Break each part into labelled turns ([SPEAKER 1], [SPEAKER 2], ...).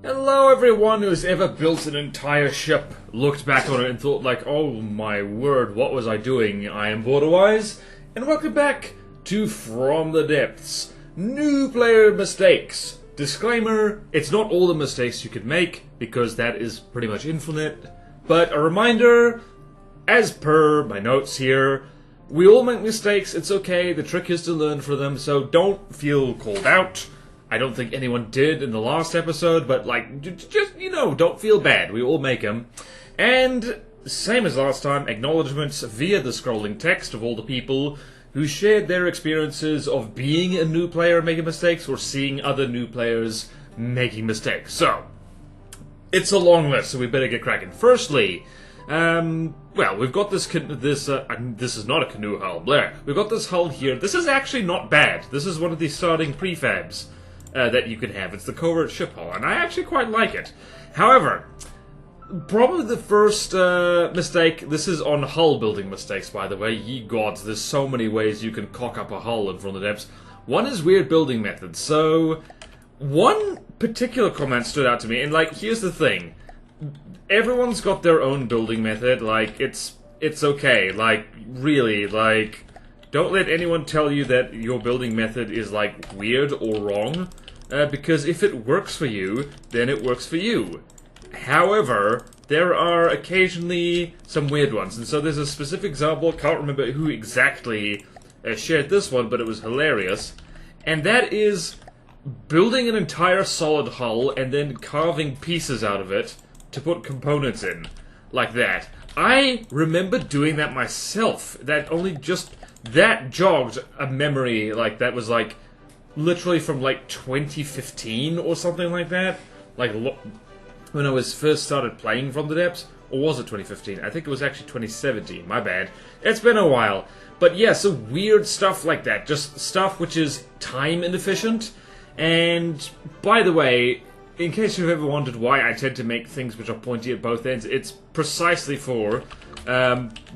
[SPEAKER 1] Hello everyone who's ever built an entire ship, looked back on it and thought like, oh my word, what was I doing? I am BorderWise, and welcome back to From the Depths. New player mistakes. Disclaimer, it's not all the mistakes you could make, because that is pretty much infinite. But a reminder, as per my notes here, we all make mistakes, it's okay, the trick is to learn from them, so don't feel called out. I don't think anyone did in the last episode, but like, just, you know, don't feel bad. We all make them. And, same as last time, acknowledgements via the scrolling text of all the people who shared their experiences of being a new player making mistakes or seeing other new players making mistakes. So, it's a long list, so we better get cracking. Firstly, well, we've got this is not a canoe hull, Blair. We've got this hull here. This is actually not bad. This is one of the starting prefabs that you can have. It's the covert ship hull, and I actually quite like it. However, probably the first mistake, this is on hull building mistakes, by the way. Ye gods, there's so many ways you can cock up a hull in From the Depths. One is weird building methods. So, one particular comment stood out to me, and like, here's the thing. Everyone's got their own building method, like, it's okay, like, really, like, don't let anyone tell you that your building method is, like, weird or wrong, because if it works for you, then it works for you. However, there are occasionally some weird ones, and so there's a specific example, I can't remember who exactly shared this one, but it was hilarious, and that is building an entire solid hull and then carving pieces out of it to put components in, like that. I remember doing that myself. That jogged a memory, like, that was, like, literally from, like, 2015 or something like that. Like, when I was first started playing From the Depths. Or was it 2015? I think it was actually 2017, my bad. It's been a while. But yeah, so weird stuff like that. Just stuff which is time inefficient. And, by the way, in case you've ever wondered why I tend to make things which are pointy at both ends, it's precisely for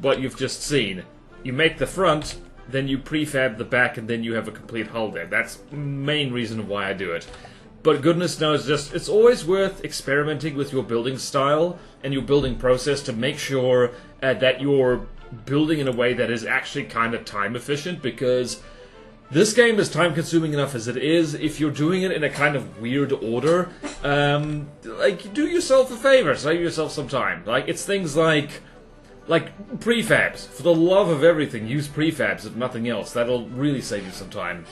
[SPEAKER 1] what you've just seen. You make the front, then you prefab the back, and then you have a complete hull there. That's the main reason why I do it. But goodness knows, it's always worth experimenting with your building style and your building process to make sure that you're building in a way that is actually kind of time efficient, because this game is time-consuming enough as it is. If you're doing it in a kind of weird order, like, do yourself a favor, save yourself some time. Like, it's things like prefabs. For the love of everything, use prefabs if nothing else. That'll really save you some time.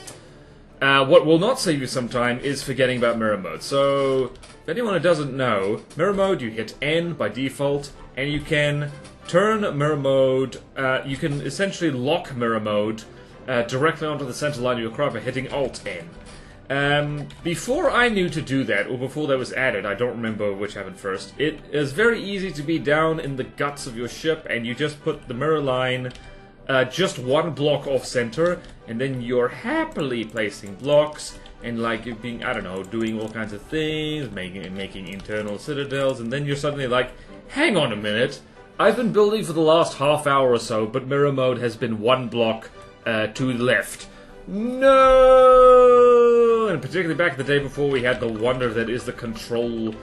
[SPEAKER 1] What will not save you some time is forgetting about mirror mode. So, if anyone who doesn't know, mirror mode, you hit N by default, and you can turn mirror mode, you can essentially lock mirror mode directly onto the center line of your crop by hitting Alt-N. Before I knew to do that, or before that was added, I don't remember which happened first, it is very easy to be down in the guts of your ship, and you just put the mirror line just one block off center, and then you're happily placing blocks, and like you're being, I don't know, doing all kinds of things, making internal citadels, and then you're suddenly like, hang on a minute, I've been building for the last half hour or so, but mirror mode has been one block to the left. No! And particularly back in the day before we had the wonder that is the Control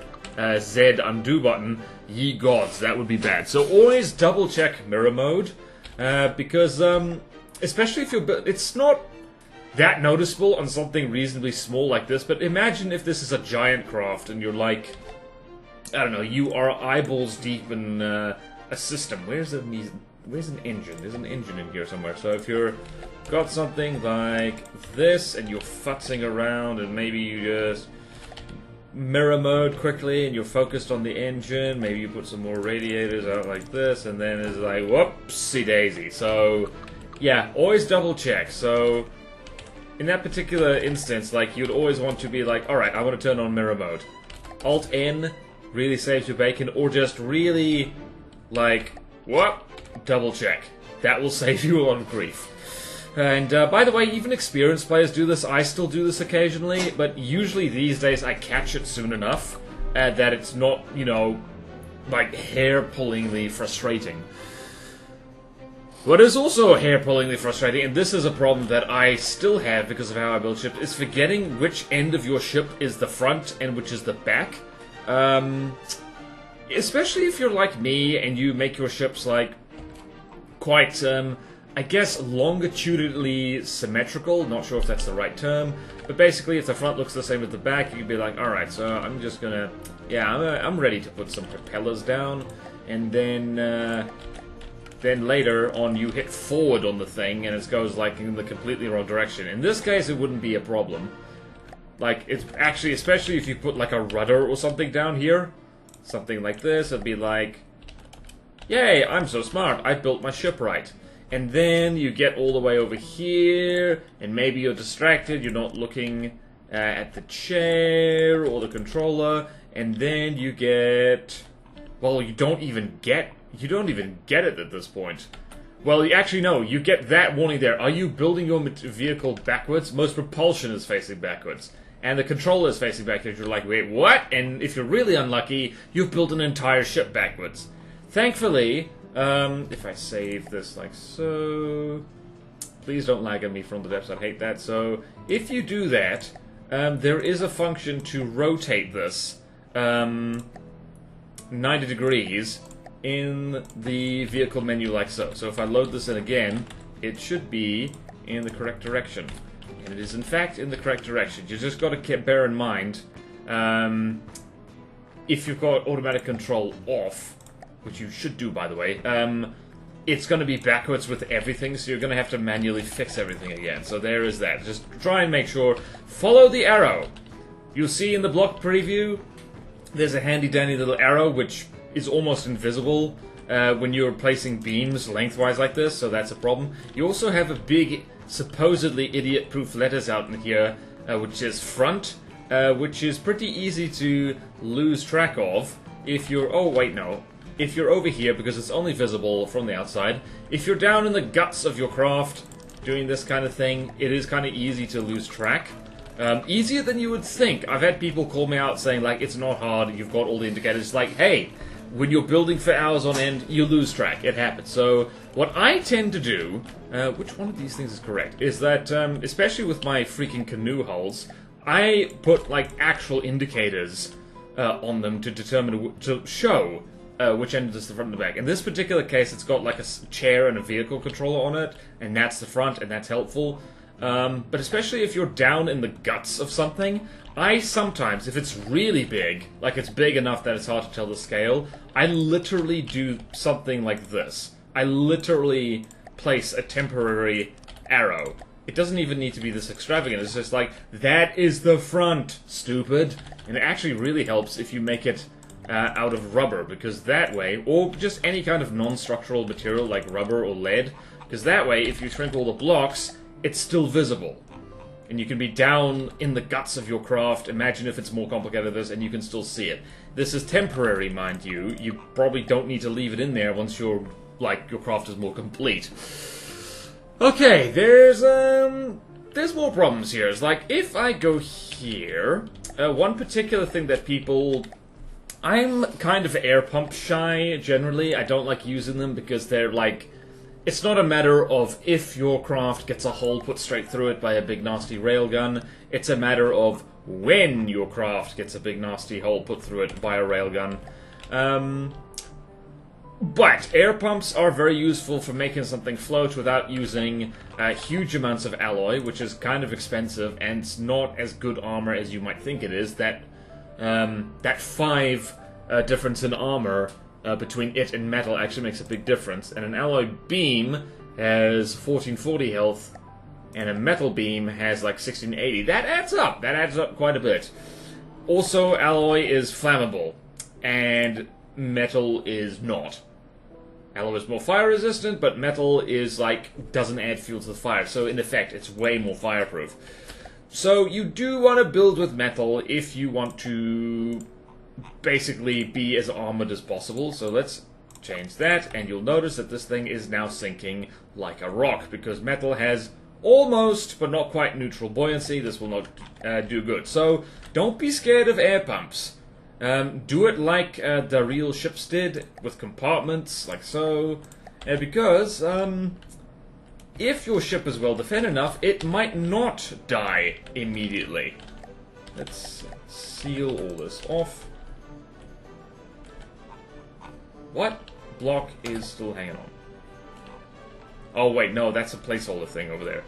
[SPEAKER 1] Z undo button, ye gods, that would be bad. So always double check mirror mode, because especially if it's not that noticeable on something reasonably small like this, but imagine if this is a giant craft and you're like, I don't know, you are eyeballs deep in a system. Where's an engine? There's an engine in here somewhere. So if you're got something like this and you're futzing around and maybe you just mirror mode quickly and you're focused on the engine, maybe you put some more radiators out like this, and then it's like, whoopsie daisy. So yeah, always double check. So in that particular instance, like, you'd always want to be like, alright, I want to turn on mirror mode. Alt-N really saves your bacon, or just really, like, double check. That will save you a lot of grief. And by the way, even experienced players do this. I still do this occasionally, but usually these days I catch it soon enough that it's not, you know, like, hair-pullingly frustrating. What is also hair-pullingly frustrating, and this is a problem that I still have because of how I build ships, is forgetting which end of your ship is the front and which is the back. Especially if you're like me and you make your ships like quite, I guess, longitudinally symmetrical. Not sure if that's the right term, but basically if the front looks the same as the back, you can be like, alright, so I'm just gonna, yeah, I'm ready to put some propellers down, and then later on you hit forward on the thing and it goes like in the completely wrong direction. In this case it wouldn't be a problem. Like, it's actually, especially if you put like a rudder or something down here, something like this, it'd be like, yay, I'm so smart, I built my ship right. And then you get all the way over here, and maybe you're distracted, you're not looking at the chair or the controller, and then you get, well, you don't even get it at this point. Well, you actually, no, you get that warning there. Are you building your vehicle backwards? Most propulsion is facing backwards. And the controller is facing backwards. You're like, wait, what? And if you're really unlucky, you've built an entire ship backwards. Thankfully, if I save this like so... Please don't lag at me from the depths, I'd hate that. So, if you do that, there is a function to rotate this 90 degrees in the vehicle menu like so. So if I load this in again, it should be in the correct direction. And it is in fact in the correct direction. You just got to bear in mind, if you've got automatic control off, which you should do by the way, it's going to be backwards with everything, so you're going to have to manually fix everything again. So there is that. Just try and make sure, follow the arrow. You'll see in the block preview, there's a handy dandy little arrow which is almost invisible when you're placing beams lengthwise like this, so that's a problem. You also have a big, supposedly idiot-proof letters out in here, which says front, which is pretty easy to lose track of if you're, oh wait, no. If you're over here, because it's only visible from the outside. If you're down in the guts of your craft doing this kind of thing, it is kind of easy to lose track. Easier than you would think. I've had people call me out saying, like, it's not hard, you've got all the indicators. Like, hey, when you're building for hours on end, you lose track. It happens. So, what I tend to do, which one of these things is correct, is that, especially with my freaking canoe hulls, I put, like, actual indicators on them to determine, to show which end is the front and the back. In this particular case, it's got, like, a chair and a vehicle controller on it, and that's the front, and that's helpful. But especially if you're down in the guts of something, I sometimes, if it's really big, like it's big enough that it's hard to tell the scale, I literally do something like this. I literally place a temporary arrow. It doesn't even need to be this extravagant, it's just like, that is the front, stupid. And it actually really helps if you make it out of rubber, because that way, or just any kind of non-structural material like rubber or lead, because that way, if you shrink all the blocks, it's still visible. And you can be down in the guts of your craft. Imagine if it's more complicated than this, and you can still see it. This is temporary, mind you. You probably don't need to leave it in there once your craft is more complete. Okay, there's more problems here. It's like, if I go here, one particular thing that people... I'm kind of air pump shy, generally. I don't like using them because they're like... It's not a matter of if your craft gets a hole put straight through it by a big nasty railgun. It's a matter of when your craft gets a big nasty hole put through it by a railgun. But air pumps are very useful for making something float without using huge amounts of alloy, which is kind of expensive and it's not as good armor as you might think it is. That 5 difference in armor between it and metal actually makes a big difference. And an alloy beam has 1440 health, and a metal beam has like 1680. That adds up. That adds up quite a bit. Also, alloy is flammable, and metal is not. Alloy is more fire resistant, but metal is like, doesn't add fuel to the fire. So in effect, it's way more fireproof. So you do want to build with metal if you want to basically be as armored as possible. So let's change that, and you'll notice that this thing is now sinking like a rock, because metal has almost, but not quite, neutral buoyancy. This will not do good. So don't be scared of air pumps. Do it like the real ships did, with compartments, like so. Because if your ship is well defended enough, it might not die immediately. Let's seal all this off. What block is still hanging on? Oh wait, no, that's a placeholder thing over there.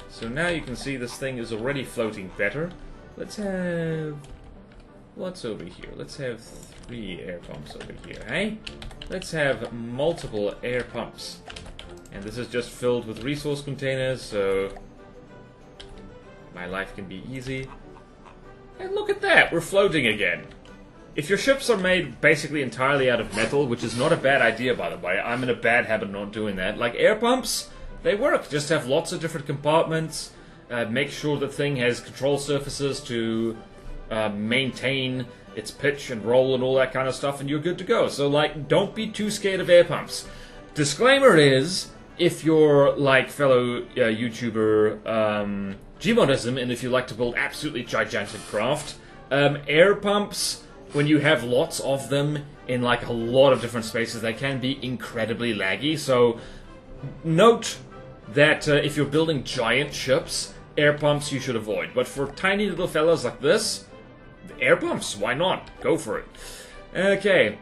[SPEAKER 1] So now you can see this thing is already floating better. Let's have... what's over here? Let's have 3 air pumps over here, hey? Let's have multiple air pumps. And this is just filled with resource containers, so... my life can be easy. And look at that, we're floating again. If your ships are made basically entirely out of metal, which is not a bad idea, by the way, I'm in a bad habit of not doing that, like air pumps, they work. Just have lots of different compartments, make sure the thing has control surfaces to maintain its pitch and roll and all that kind of stuff, and you're good to go. So, like, don't be too scared of air pumps. Disclaimer is, if you're like fellow YouTuber Gmodism, and if you like to build absolutely gigantic craft, air pumps, when you have lots of them in like a lot of different spaces, they can be incredibly laggy. So note that if you're building giant ships, air pumps you should avoid. But for tiny little fellas like this, air pumps, why not? Go for it. Okay.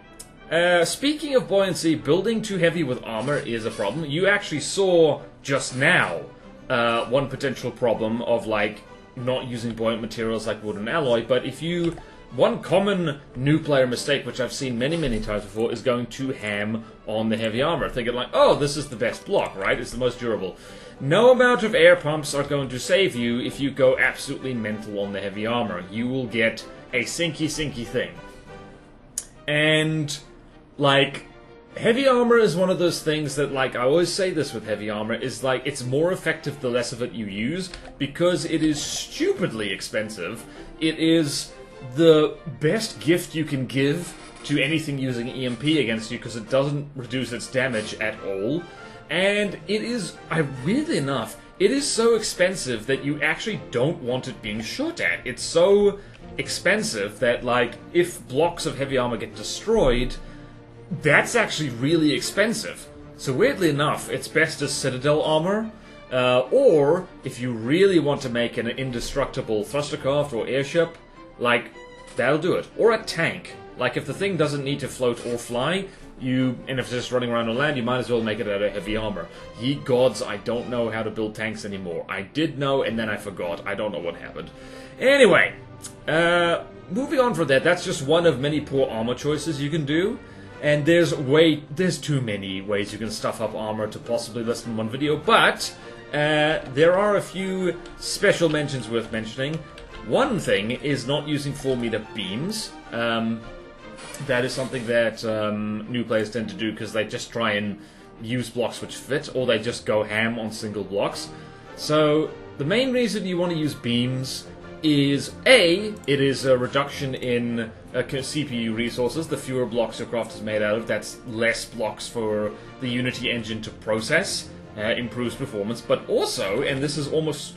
[SPEAKER 1] Speaking of buoyancy, building too heavy with armor is a problem. You actually saw just now one potential problem of like not using buoyant materials like wood and alloy, but if you... one common new player mistake, which I've seen many times before, is going too ham on the heavy armor, thinking like, oh, this is the best block, right? It's the most durable. No amount of air pumps are going to save you if you go absolutely mental on the heavy armor. You will get a sinky thing. And, like, heavy armor is one of those things that, like, I always say this with heavy armor, is like, it's more effective the less of it you use, because it is stupidly expensive. It is the best gift you can give to anything using EMP against you, because it doesn't reduce its damage at all. And it is, weirdly enough, it is so expensive that you actually don't want it being shot at. It's so expensive that, like, if blocks of heavy armor get destroyed, that's actually really expensive. So weirdly enough, it's best as Citadel armor, or if you really want to make an indestructible thrustercraft or airship, like, that'll do it. Or a tank. Like, if the thing doesn't need to float or fly, and if it's just running around on land, you might as well make it out of heavy armor. Ye gods, I don't know how to build tanks anymore. I did know, and then I forgot. I don't know what happened. Anyway, moving on from that, that's just one of many poor armor choices you can do. And there's too many ways you can stuff up armor to possibly list in one video, but there are a few special mentions worth mentioning. One thing is not using 4-meter beams. That is something that new players tend to do because they just try and use blocks which fit, or they just go ham on single blocks. So the main reason you want to use beams is A, it is a reduction in CPU resources. The fewer blocks your craft is made out of, that's less blocks for the Unity engine to process, improves performance. But also, and this is almost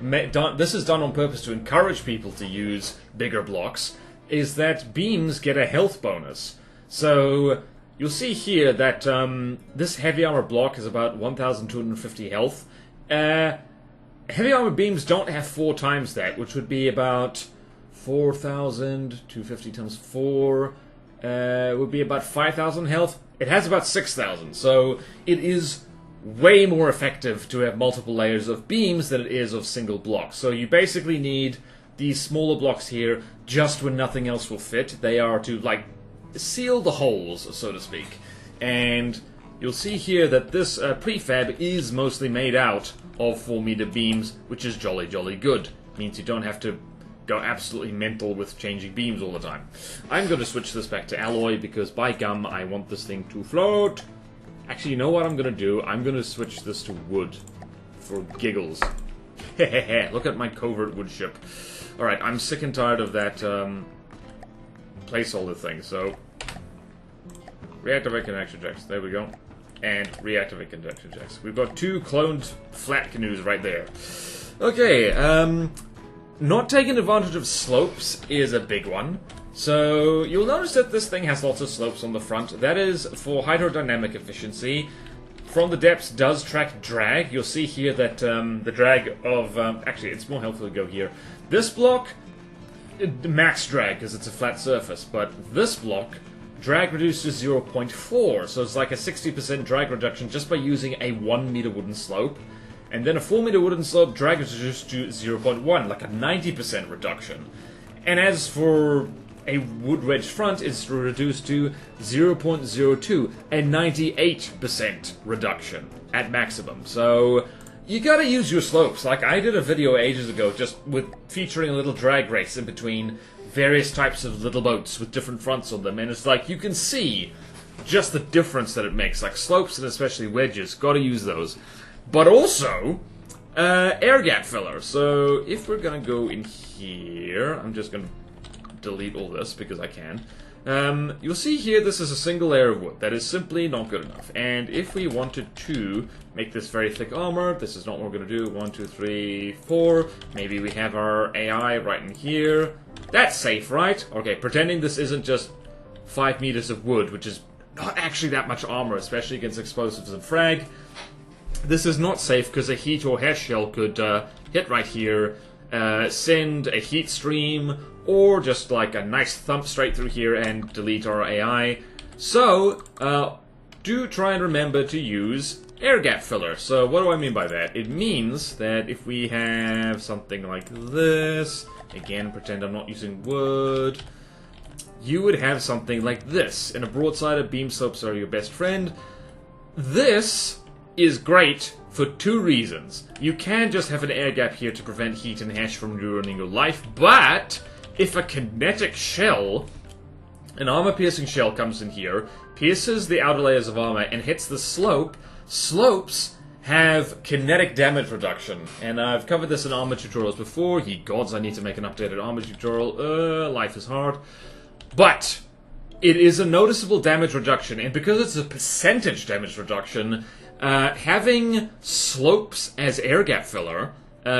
[SPEAKER 1] this is done on purpose to encourage people to use bigger blocks, is that beams get a health bonus. So you'll see here that this heavy armor block is about 1,250 health. Heavy armor beams don't have 4 times that, which would be about 4,250 times 4 would be about 5,000 health. It has about 6,000, so it is way more effective to have multiple layers of beams than it is of single blocks. So you basically need these smaller blocks here just when nothing else will fit. They are to, like, seal the holes, so to speak. And you'll see here that this prefab is mostly made out of 4-meter beams, which is jolly good. Means you don't have to go absolutely mental with changing beams all the time. I'm going to switch this back to alloy because, by gum, I want this thing to float. Actually, you know what I'm going to do? I'm going to switch this to wood for giggles. Hehehe, look at my covert wood ship. Alright, I'm sick and tired of that placeholder thing, so reactivate connection jacks. There we go. And reactivate connection jacks. We've got 2 cloned flat canoes right there. Okay, not taking advantage of slopes is a big one. So you'll notice that this thing has lots of slopes on the front. That is for hydrodynamic efficiency. From the depths does track drag. You'll see here that the drag of... actually, it's more helpful to go here. This block, max drag because it's a flat surface, but this block, drag reduced to 0.4, so it's like a 60% drag reduction just by using a 1 meter wooden slope. And then a 4 meter wooden slope, drag is reduced to 0.1, like a 90% reduction. And as for a wood wedge front, it's reduced to 0.02, a 98% reduction at maximum. So you gotta use your slopes. Like, I did a video ages ago just with featuring a little drag race in between various types of little boats with different fronts on them, and it's like, you can see just the difference that it makes. Like, slopes and especially wedges, gotta use those. But also, air gap filler. So if we're gonna go in here, I'm just gonna delete all this because I can. You'll see here this is a single layer of wood. That is simply not good enough. And if we wanted to make this very thick armor, this is not what we're gonna do. 1, 2, 3, 4. Maybe we have our AI right in here. That's safe, right? Okay, pretending this isn't just 5 meters of wood, which is not actually that much armor, especially against explosives and frag. This is not safe because a heat or hash shell could hit right here, send a heat stream, or just like a nice thump straight through here and delete our AI. So, do try and remember to use air gap filler. So what do I mean by that? It means that if we have something like this, again, pretend I'm not using wood, you would have something like this. In a broadside, beam slopes are your best friend. This is great for 2 reasons. You can just have an air gap here to prevent heat and hash from ruining your life, but if a kinetic shell, an armor-piercing shell comes in here, pierces the outer layers of armor, and hits the slope, slopes have kinetic damage reduction. And I've covered this in armor tutorials before. Ye gods, I need to make an updated armor tutorial. Life is hard. But it is a noticeable damage reduction, and because it's a percentage damage reduction, having slopes as air gap filler,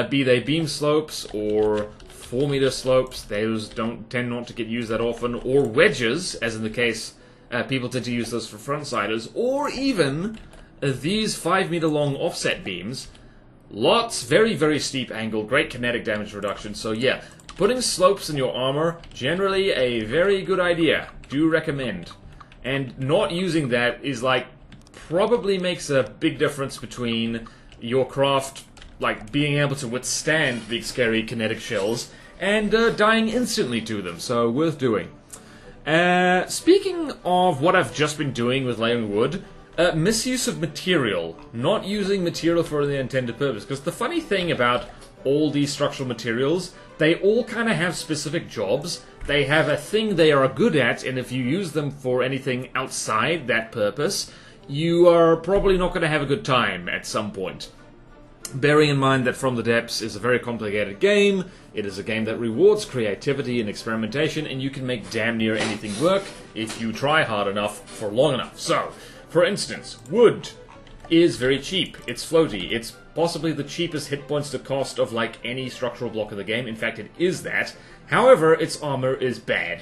[SPEAKER 1] be they beam slopes or 4 meter slopes, those tend not to get used that often, or wedges, as in the case, people tend to use those for frontsiders, or even these 5 meter long offset beams. Lots, very, very steep angle, great kinetic damage reduction, so yeah, putting slopes in your armor, generally a very good idea. Do recommend. And not using that is like, probably makes a big difference between your craft, like, being able to withstand big scary kinetic shells and dying instantly to them, so worth doing. Speaking of what I've just been doing with layering wood, misuse of material, not using material for the intended purpose, because the funny thing about all these structural materials, they all kind of have specific jobs. They have a thing they are good at, and if you use them for anything outside that purpose, you are probably not going to have a good time at some point. Bearing in mind that From the Depths is a very complicated game, it is a game that rewards creativity and experimentation, and you can make damn near anything work if you try hard enough for long enough. So, for instance, wood is very cheap, it's floaty, it's possibly the cheapest hit points to cost of like any structural block of the game. In fact, it is that. However, its armor is bad,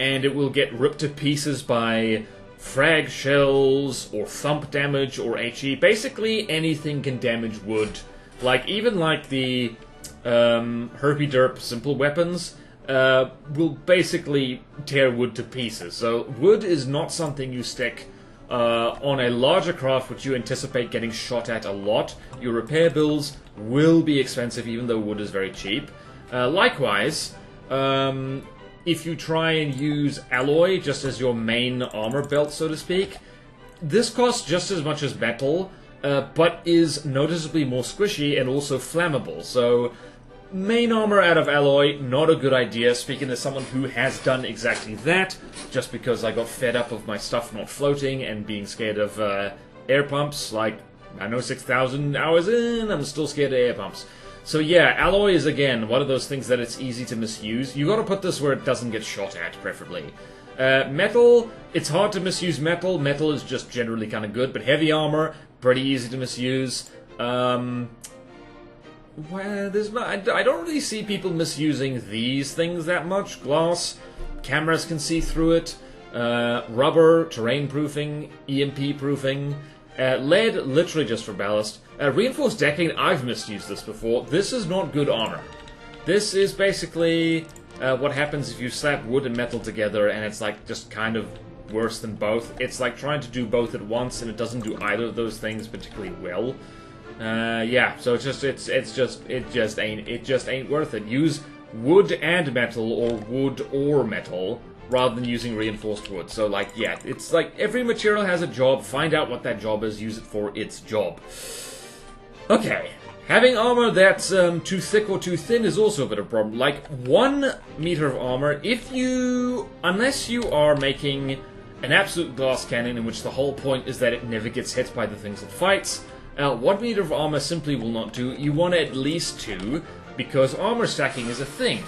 [SPEAKER 1] and it will get ripped to pieces by frag shells, or thump damage, or HE. Basically, anything can damage wood. Like, even like the herpy derp simple weapons will basically tear wood to pieces. So, wood is not something you stick on a larger craft which you anticipate getting shot at a lot. Your repair bills will be expensive, even though wood is very cheap. Likewise, if you try and use alloy just as your main armor belt, so to speak, this costs just as much as metal, but is noticeably more squishy and also flammable. So, main armor out of alloy, not a good idea, speaking as someone who has done exactly that, just because I got fed up of my stuff not floating and being scared of air pumps. Like, I know 6,000 hours in, I'm still scared of air pumps. So yeah, alloy is, again, one of those things that it's easy to misuse. You gotta put this where it doesn't get shot at, preferably. Metal, it's hard to misuse metal. Metal is just generally kind of good, but heavy armor, pretty easy to misuse. Well, I don't really see people misusing these things that much. Glass, cameras can see through it. Rubber, terrain proofing, EMP proofing. Lead, literally just for ballast. Reinforced decking, I've misused this before. This is not good armor. This is basically what happens if you slap wood and metal together and it's like just kind of worse than both. It's like trying to do both at once, and it doesn't do either of those things particularly well. Yeah, so it just ain't worth it. Use wood and metal, or wood or metal, rather than using reinforced wood. So, like, yeah, it's like every material has a job. Find out what that job is, use it for its job. Okay, having armor that's too thick or too thin is also a bit of a problem. Like, 1 meter of armor, unless you are making an absolute glass cannon in which the whole point is that it never gets hit by the things it fights, 1 meter of armor simply will not do. You want at least 2, because armor stacking is a thing.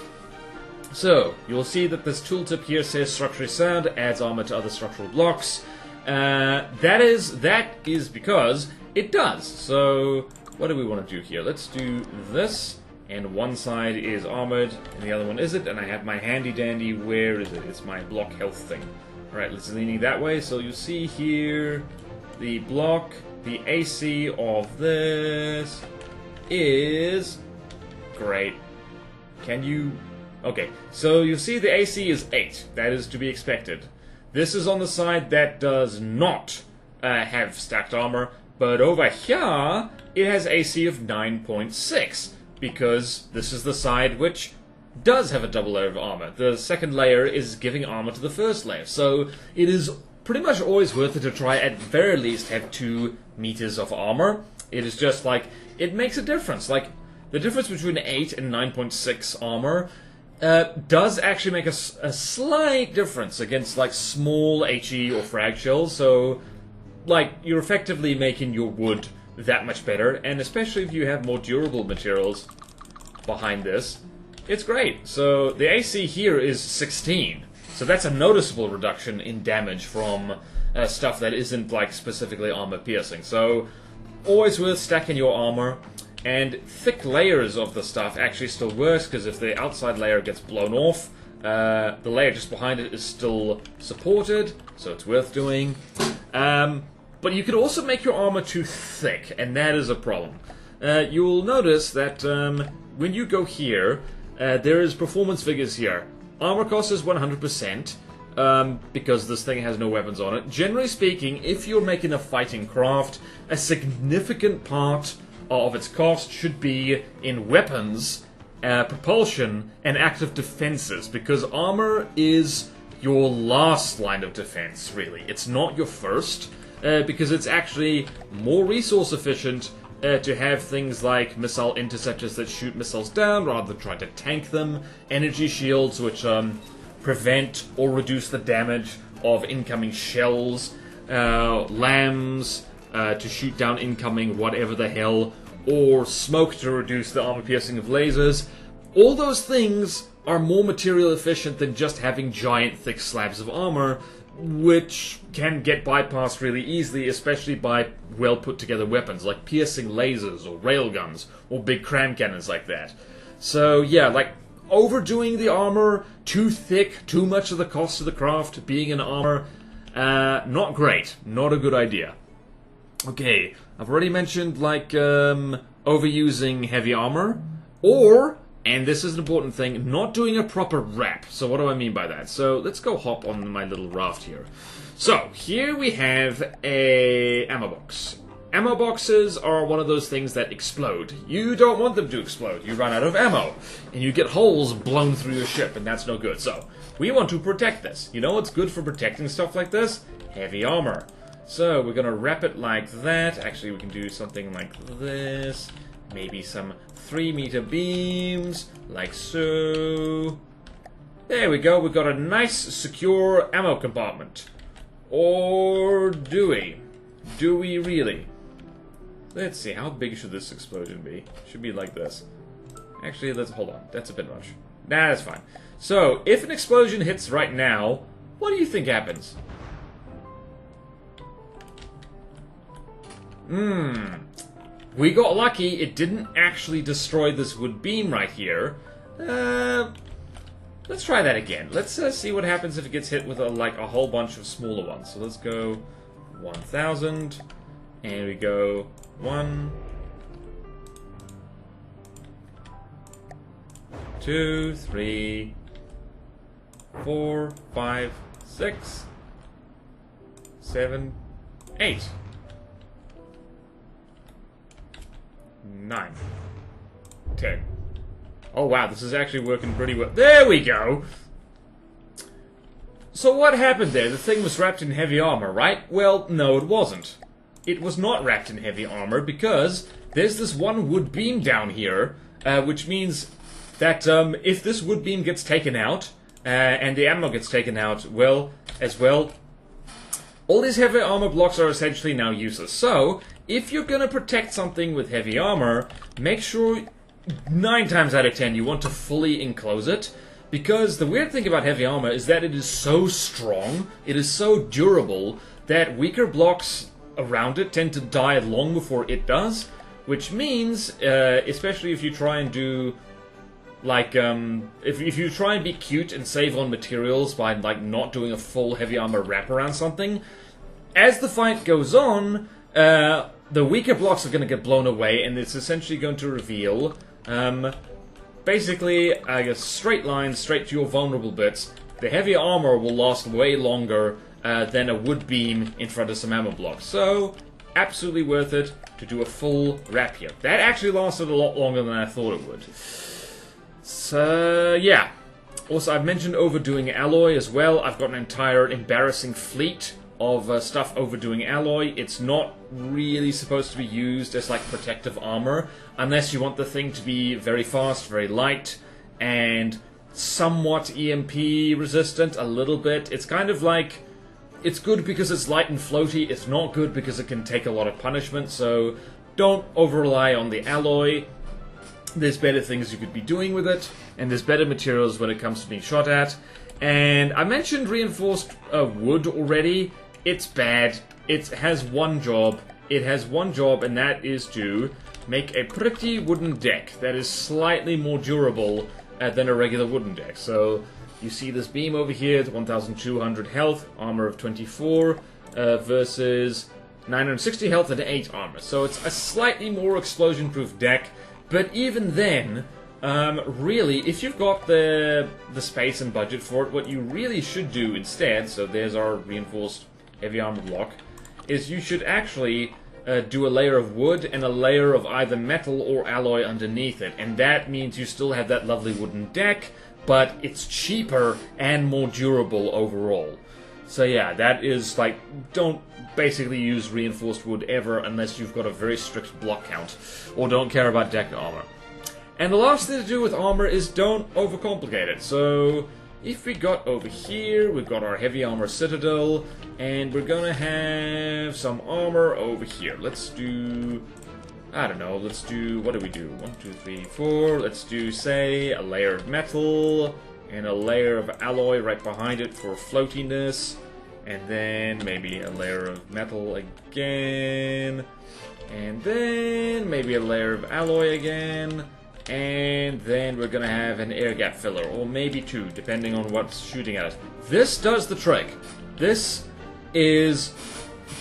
[SPEAKER 1] So, you'll see that this tooltip here says structurally sound, adds armor to other structural blocks. That is because it does. So, what do we want to do here? Let's do this, and one side is armored, and the other one isn't, and I have my handy dandy, where is it? It's my block health thing. Alright, let's leaning that way, so you see here, the block, the AC of this is great. Can you... Okay, so you see the AC is 8. That is to be expected. This is on the side that does not have stacked armor, but over here, it has AC of 9.6, because this is the side which does have a double layer of armor. The second layer is giving armor to the first layer, so it is pretty much always worth it to try at very least have 2 meters of armor. It is just like, it makes a difference. Like, the difference between 8 and 9.6 armor does actually make a slight difference against, like, small HE or frag shells, so, like, you're effectively making your wood that much better, and especially if you have more durable materials behind this, it's great. So, the AC here is 16, so that's a noticeable reduction in damage from stuff that isn't, like, specifically armor-piercing. So, always worth stacking your armor. And thick layers of the stuff actually still works, because if the outside layer gets blown off, the layer just behind it is still supported, so it's worth doing. But you could also make your armor too thick, and that is a problem. You'll notice that when you go here, there is performance figures here. Armor cost is 100%, because this thing has no weapons on it. Generally speaking, if you're making a fighting craft, a significant part of its cost should be in weapons, propulsion, and active defenses, because armor is your last line of defense, really. It's not your first, because it's actually more resource efficient to have things like missile interceptors that shoot missiles down rather than trying to tank them, energy shields which prevent or reduce the damage of incoming shells, lambs to shoot down incoming whatever the hell, or smoke to reduce the armor piercing of lasers. All those things are more material efficient than just having giant thick slabs of armor, which can get bypassed really easily, especially by well put together weapons like piercing lasers or railguns or big cram cannons like that. So yeah, like overdoing the armor, too thick, too much of the cost of the craft being in armor, not great, not a good idea. Okay, I've already mentioned, like, overusing heavy armor, or, and this is an important thing, not doing a proper wrap. So what do I mean by that? So let's go hop on my little raft here. So, here we have a ammo box. Ammo boxes are one of those things that explode. You don't want them to explode. You run out of ammo, and you get holes blown through your ship, and that's no good. So, we want to protect this. You know what's good for protecting stuff like this? Heavy armor. So, we're gonna wrap it like that. Actually, we can do something like this. Maybe some 3-meter beams, like so. There we go, we've got a nice, secure ammo compartment. Or do we? Do we really? Let's see, how big should this explosion be? Should be like this. Actually, let's hold on. That's a bit much. Nah, that's fine. So, if an explosion hits right now, what do you think happens? We got lucky. It didn't actually destroy this wood beam right here. Let's try that again. Let's see what happens if it gets hit with a whole bunch of smaller ones. So let's go 1,000, and we go 1, 2, 3, 4, 5, 6, 7, 8, 9, 10. Oh wow, this is actually working pretty well. There we go! So what happened there? The thing was wrapped in heavy armor, right? Well, no it wasn't. It was not wrapped in heavy armor because there's this one wood beam down here, which means that if this wood beam gets taken out, and the ammo gets taken out, well, as well, all these heavy armor blocks are essentially now useless. So, if you're gonna protect something with heavy armor, make sure 9 times out of 10 you want to fully enclose it, because the weird thing about heavy armor is that it is so strong, it is so durable, that weaker blocks around it tend to die long before it does, which means, especially if you try and do, like, if you try and be cute and save on materials by, like, not doing a full heavy armor wrap around something, as the fight goes on, the weaker blocks are going to get blown away, and it's essentially going to reveal, basically, a straight line straight to your vulnerable bits. The heavy armor will last way longer than a wood beam in front of some ammo blocks. So, absolutely worth it to do a full wrap here. That actually lasted a lot longer than I thought it would. So, yeah. Also, I've mentioned overdoing alloy as well. I've got an entire embarrassing fleet of stuff overdoing alloy. It's not really supposed to be used as, like, protective armor, unless you want the thing to be very fast, very light, and somewhat EMP resistant, a little bit. It's kind of like, it's good because it's light and floaty, it's not good because it can take a lot of punishment, so don't over-rely on the alloy. There's better things you could be doing with it, and there's better materials when it comes to being shot at. And I mentioned reinforced wood already. It's bad. It has one job. It has one job, and that is to make a pretty wooden deck that is slightly more durable than a regular wooden deck. So you see this beam over here, it's 1,200 health, armor of 24, versus 960 health and 8 armor. So it's a slightly more explosion-proof deck, but even then, really, if you've got the space and budget for it, what you really should do instead, so there's our reinforced heavy armor block, is you should actually do a layer of wood and a layer of either metal or alloy underneath it. And that means you still have that lovely wooden deck, but it's cheaper and more durable overall. So yeah, that is, like, don't basically use reinforced wood ever unless you've got a very strict block count, or don't care about deck armor. And the last thing to do with armor is don't overcomplicate it. So if we got over here, we've got our heavy armor citadel, and we're gonna have some armor over here. Let's do, I don't know, let's do, what do we do? 1, 2, 3, 4. Let's do, say, a layer of metal and a layer of alloy right behind it for floatiness, and then maybe a layer of metal again, and then maybe a layer of alloy again. And then we're gonna have an air gap filler, or maybe 2, depending on what's shooting at us. This does the trick. This is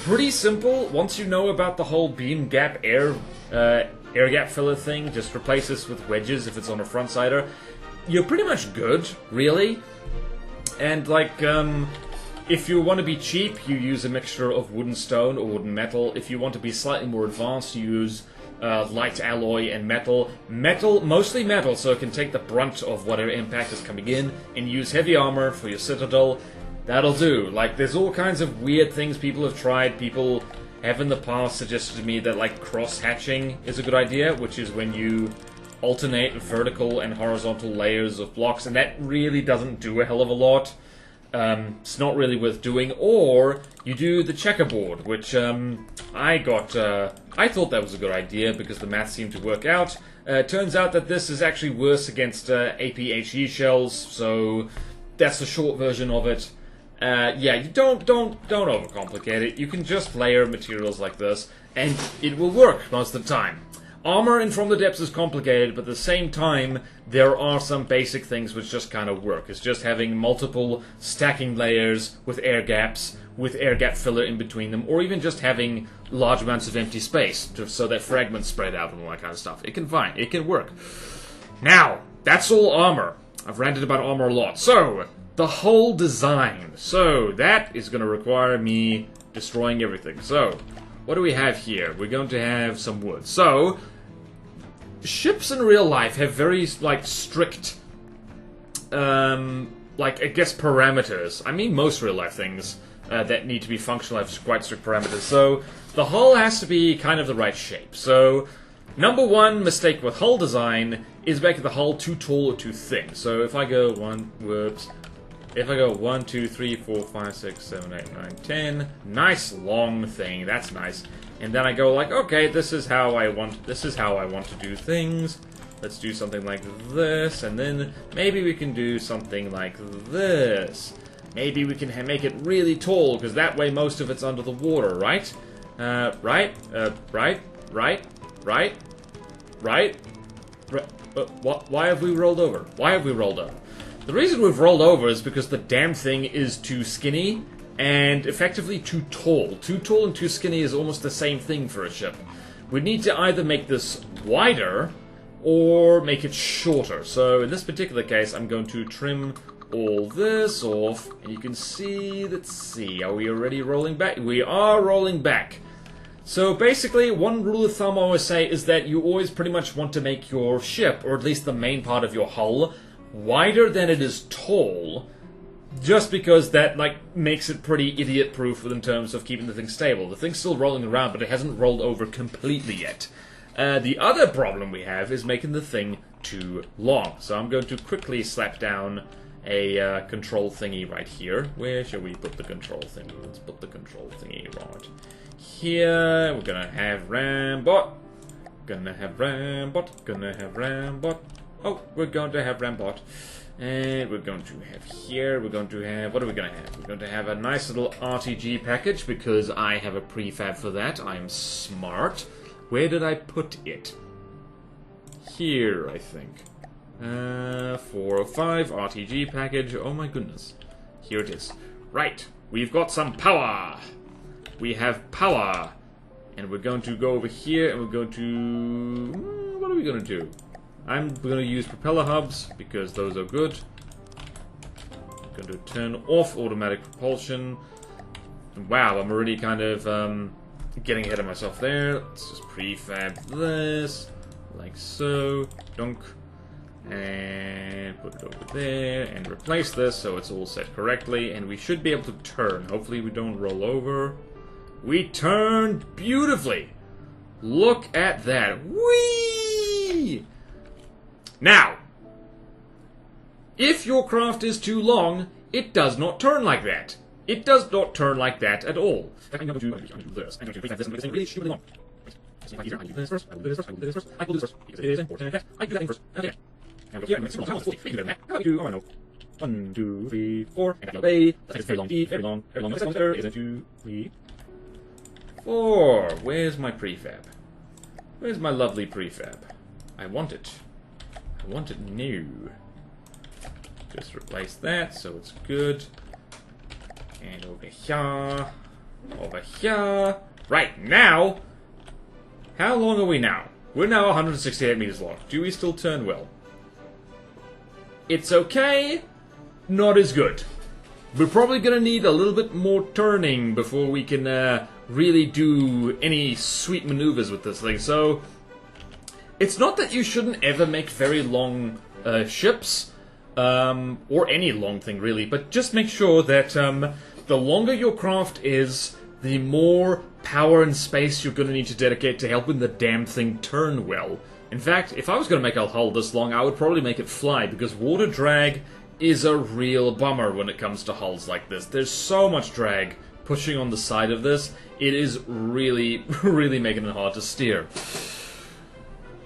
[SPEAKER 1] pretty simple. Once you know about the whole beam gap air gap filler thing, just replace this with wedges if it's on a front sider. You're pretty much good, really. And like, if you want to be cheap, you use a mixture of wooden stone or wooden metal. If you want to be slightly more advanced, you use light alloy and metal. Mostly metal, so it can take the brunt of whatever impact is coming in, and use heavy armor for your citadel. That'll do. Like, there's all kinds of weird things people have tried. People have in the past suggested to me that, like, cross-hatching is a good idea, which is when you alternate vertical and horizontal layers of blocks, and that really doesn't do a hell of a lot. It's not really worth doing. Or you do the checkerboard, which I thought that was a good idea because the math seemed to work out. Turns out that this is actually worse against APHE shells, so that's the short version of it. Yeah, you don't overcomplicate it. You can just layer materials like this, and it will work most of the time. Armor in From the Depths is complicated, but at the same time, there are some basic things which just kind of work. It's just having multiple stacking layers with air gaps, with air gap filler in between them, or even just having large amounts of empty space so that fragments spread out and all that kind of stuff. It can work. Now, that's all armor. I've ranted about armor a lot. So, the whole design. So, that is going to require me destroying everything. So, what do we have here? We're going to have some wood. So, ships in real life have very, like, strict, like, I guess, parameters. I mean, most real-life things that need to be functional have quite strict parameters. So, the hull has to be kind of the right shape. So, number one mistake with hull design is making the hull too tall or too thin. So, if I go 1, 2, 3, 4, 5, 6, 7, 8, 9, 10, nice long thing, that's nice. And then I go like, okay, this is how I want to do things. Let's do something like this, and then maybe we can do something like this. Maybe we can make it really tall, because that way most of it's under the water, right? Right. Why have we rolled over? Why have we rolled over? The reason we've rolled over is because the damn thing is too skinny and effectively too tall. Too tall and too skinny is almost the same thing for a ship. We need to either make this wider or make it shorter. So in this particular case, I'm going to trim all this off, and you can see, let's see, are we already rolling back? We are rolling back. So basically, one rule of thumb I always say is that you always pretty much want to make your ship, or at least the main part of your hull, wider than it is tall, just because that, like, makes it pretty idiot-proof in terms of keeping the thing stable. The thing's still rolling around, but it hasn't rolled over completely yet. The other problem we have is making the thing too long. So I'm going to quickly slap down a control thingy right here. Where shall we put the control thingy? Let's put the control thingy right here. We're gonna have Rambot. Gonna have Rambot. Gonna have Rambot. Oh, we're going to have Rambot. And we're going to have here, we're going to have, what are we going to have? We're going to have a nice little RTG package, because I have a prefab for that. I'm smart. Where did I put it? Here, I think. 405 RTG package. Oh my goodness. Here it is. Right. We've got some power. We have power. And we're going to go over here and we're going to... What are we going to do? I'm going to use propeller hubs because those are good. I'm going to turn off automatic propulsion. Wow, I'm already kind of getting ahead of myself there. Let's just prefab this. Like so. Dunk. And put it over there. And replace this so it's all set correctly. And we should be able to turn. Hopefully we don't roll over. We turned beautifully. Look at that. Whee! Now, if your craft is too long, it does not turn like that. It does not turn like that at all. I'm going to do this. I'm going to prefab this and make this really stupidly long. I will do this first. I will do this first. I will do this first. I will do this first because it is important that I do that thing first. Okay. And here, I'm going to scroll down. We can do that. How do we do? Oh, I know. 1, 2, 3, 4. And back away. That's very long. Very long. Very long. Next there is a 2, 3, 4. Where's my prefab? Where's my lovely prefab? I want it. I want it new. Just replace that so it's good. And over here. Over here. Right, now. How long are we now? We're now 168 meters long. Do we still turn well? It's okay. Not as good. We're probably going to need a little bit more turning before we can really do any sweet maneuvers with this thing. So, it's not that you shouldn't ever make very long ships, or any long thing really, but just make sure that the longer your craft is, the more power and space you're going to need to dedicate to helping the damn thing turn well. In fact, if I was going to make a hull this long, I would probably make it fly, because water drag is a real bummer when it comes to hulls like this. There's so much drag pushing on the side of this, it is really, really making it hard to steer.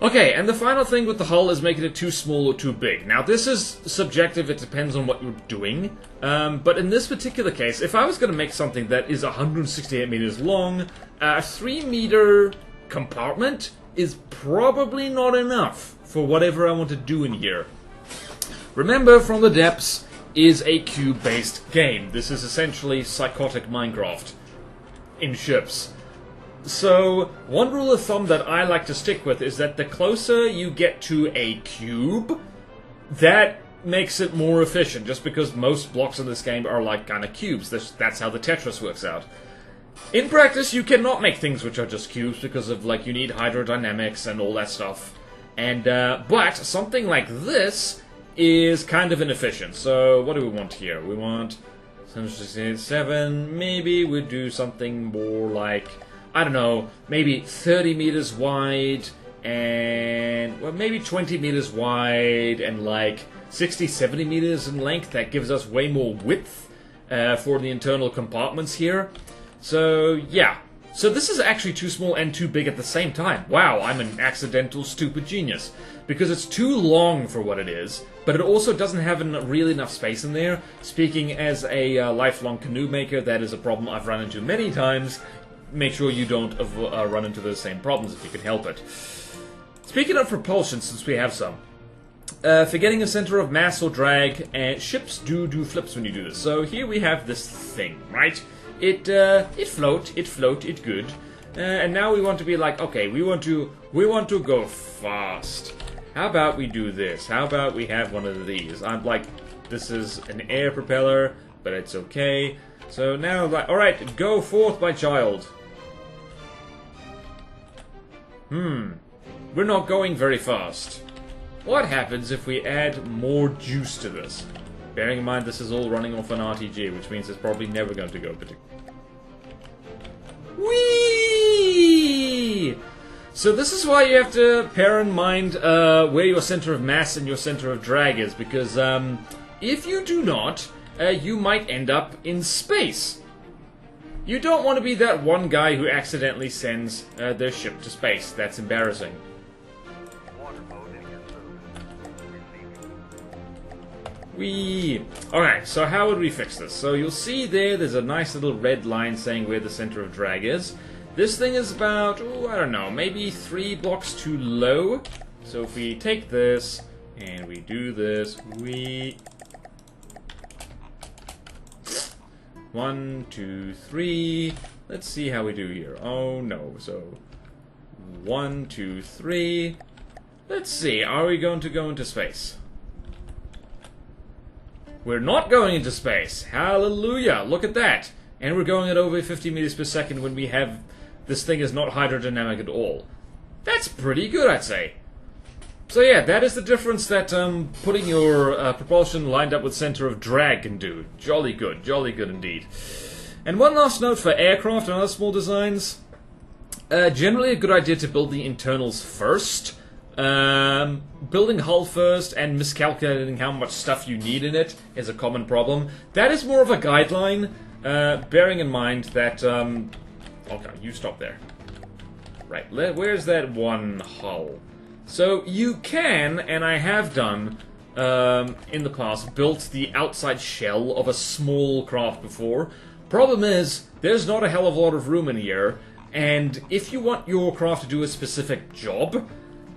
[SPEAKER 1] Okay, and the final thing with the hull is making it too small or too big. Now, this is subjective, it depends on what you're doing, but in this particular case, if I was going to make something that is 168 meters long, a 3-meter compartment is probably not enough for whatever I want to do in here. Remember, From the Depths is a cube-based game. This is essentially psychotic Minecraft in ships. So, one rule of thumb that I like to stick with is that the closer you get to a cube, that makes it more efficient, just because most blocks in this game are like kind of cubes. That's how the Tetris works out. In practice, you cannot make things which are just cubes because of, like, you need hydrodynamics and all that stuff. And, but something like this is kind of inefficient. So, what do we want here? We want 7, maybe we do something more like, I don't know, maybe 30 meters wide and, well, maybe 20 meters wide and like 60, 70 meters in length. That gives us way more width for the internal compartments here. So, yeah. So this is actually too small and too big at the same time. Wow, I'm an accidental stupid genius. Because it's too long for what it is, but it also doesn't have really enough space in there. Speaking as a lifelong canoe maker, that is a problem I've run into many times. Make sure you don't run into those same problems if you can help it. Speaking of propulsion, since we have some. Forgetting a center of mass or drag, and ships do flips when you do this. So here we have this thing, right? It float, it good. And now we want to be like, okay, we want to go fast. How about we do this? How about we have one of these? I'm like, this is an air propeller, but it's okay. So now, like, alright, go forth, my child. We're not going very fast. What happens if we add more juice to this? Bearing in mind this is all running off an RTG, which means it's probably never going to go particularly. Whee! So this is why you have to bear in mind where your center of mass and your center of drag is, because if you do not, you might end up in space. You don't want to be that one guy who accidentally sends their ship to space. That's embarrassing. Whee! Alright, so how would we fix this? So you'll see there's a nice little red line saying where the center of drag is. This thing is about, I don't know, maybe 3 blocks too low. So if we take this, and we do this, 1, 2, 3. Let's see how we do here. Oh no, so 1, 2, 3. Let's see, are we going to go into space? We're not going into space. Hallelujah, look at that. And we're going at over 50 meters per second when we have... This thing is not hydrodynamic at all. That's pretty good, I'd say. So yeah, that is the difference that putting your propulsion lined up with center of drag can do. Jolly good indeed. And one last note for aircraft and other small designs. Generally a good idea to build the internals first. Building hull first and miscalculating how much stuff you need in it is a common problem. That is more of a guideline, bearing in mind that... Okay, you stop there. Right, where's that one hull? So you can, and I have done, in the past, built the outside shell of a small craft before. Problem is, there's not a hell of a lot of room in here, and if you want your craft to do a specific job,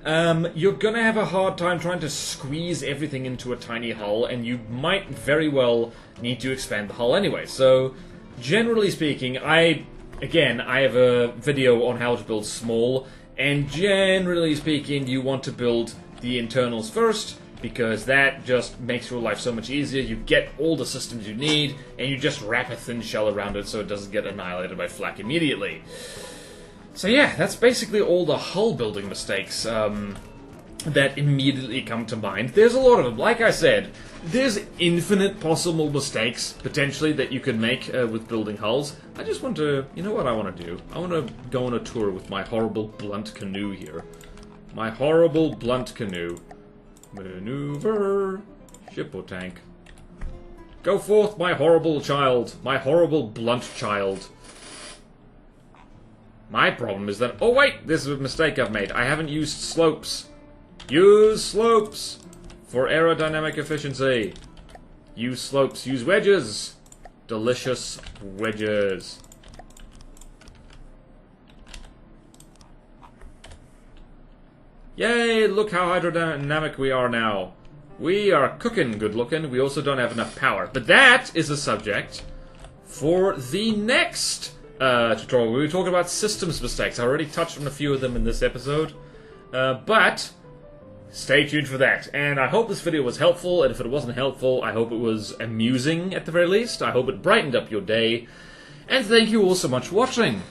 [SPEAKER 1] you're gonna have a hard time trying to squeeze everything into a tiny hull, and you might very well need to expand the hull anyway. So, generally speaking, I have a video on how to build small, and generally speaking, you want to build the internals first, because that just makes your life so much easier. You get all the systems you need, and you just wrap a thin shell around it so it doesn't get annihilated by flak immediately. So yeah, that's basically all the hull building mistakes that immediately come to mind. There's a lot of them. Like I said, there's infinite possible mistakes, potentially, that you could make with building hulls. I just want to... You know what I want to do? I want to go on a tour with my horrible blunt canoe here. My horrible blunt canoe. Maneuver. Ship or tank. Go forth, my horrible child. My horrible blunt child. My problem is that... Oh wait, this is a mistake I've made. I haven't used slopes. Use slopes for aerodynamic efficiency. Use slopes. Use wedges. Delicious wedges. Yay, look how hydrodynamic we are now. We are cooking good looking. We also don't have enough power. But that is a subject for the next tutorial. We were talking about systems mistakes. I already touched on a few of them in this episode. But stay tuned for that. And I hope this video was helpful, and if it wasn't helpful, I hope it was amusing at the very least. I hope it brightened up your day. And thank you all so much for watching.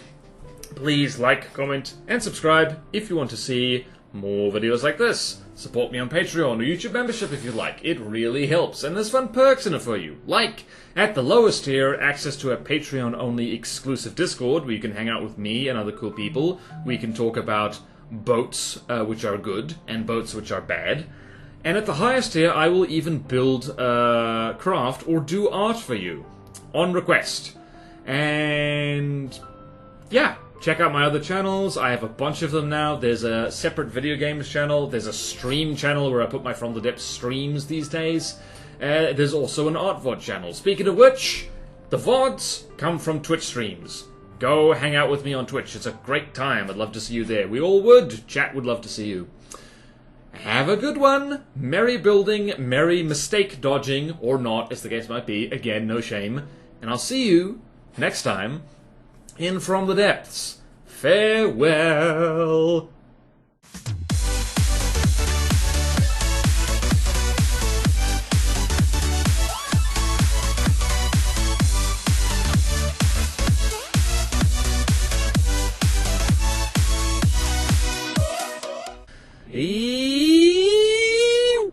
[SPEAKER 1] Please like, comment, and subscribe if you want to see more videos like this. Support me on Patreon or YouTube membership if you like. It really helps, and there's fun perks in it for you. Like, at the lowest tier, access to a Patreon-only exclusive Discord where you can hang out with me and other cool people. We can talk about boats, which are good, and boats which are bad. And at the highest tier, I will even build craft or do art for you on request. And yeah, check out my other channels. I have a bunch of them now. There's a separate video games channel. There's a stream channel where I put my From the Depths streams these days. There's also an art VOD channel. Speaking of which, the VODs come from Twitch streams. Go hang out with me on Twitch. It's a great time. I'd love to see you there. We all would. Chat would love to see you. Have a good one. Merry building, merry mistake dodging, or not, as the case might be. Again, no shame. And I'll see you next time in From the Depths. Farewell.